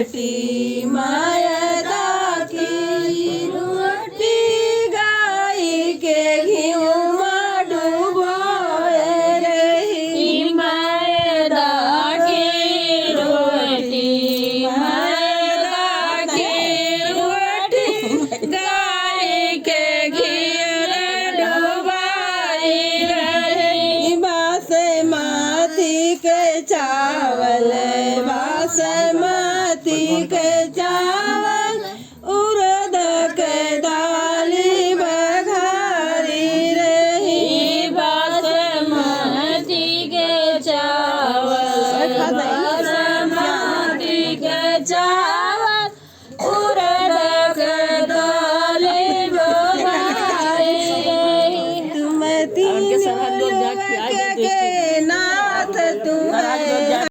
रोटी मायदा की रोटी गाय के घी में डूबोए रही मैदा की रोटी मैदा की रोटी गाय के घी में डूबाई रही बासमती के चावल बासमती के चावल